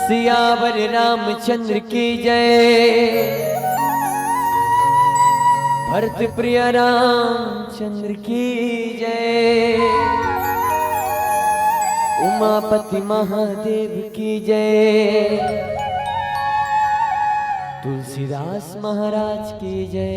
सियावर रामचंद्र की जय, भरत प्रिय रामचंद्र की जय, उमापति महादेव की जय, तुलसीदास महाराज की जय।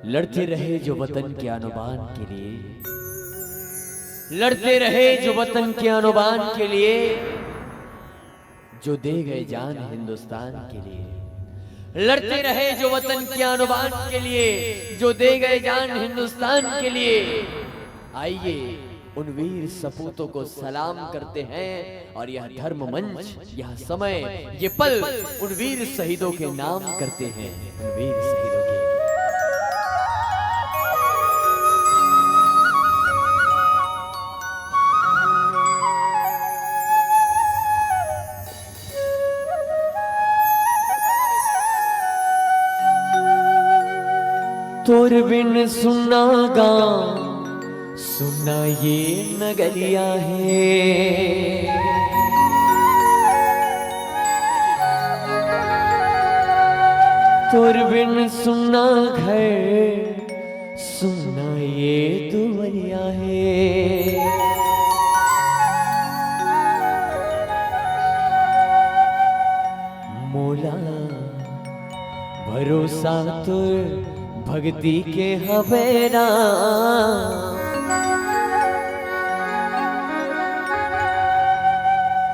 लड़ते रहे जो वतन के अनुबान के लिए, लड़ते रहे जो वतन के अनुबान के लिए, जो दे गए जान हिंदुस्तान के लिए। लड़ते रहे जो वतन के अनुबान के लिए, जो दे गए जान हिंदुस्तान के लिए। आइए उन वीर सपूतों को सलाम करते हैं और यह धर्म मंच, यह समय, ये पल उन वीर शहीदों के नाम करते हैं, उन वीर शहीदों के। तोर बिन सुना गाँव, सुना ये नगरिया है। तोर बिन सुना घर, सुना ये दुवरिया है। मोला भरोसा तुर भक्ति के हवेरा,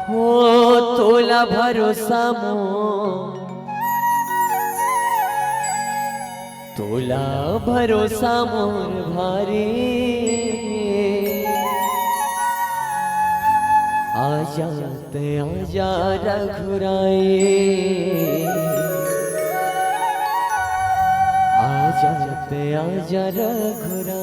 हो तोला भरोसा मो, तोला भरोसा मोर भारी। आजा ते आजा रघुराई, आजा ते आजा रघुराई।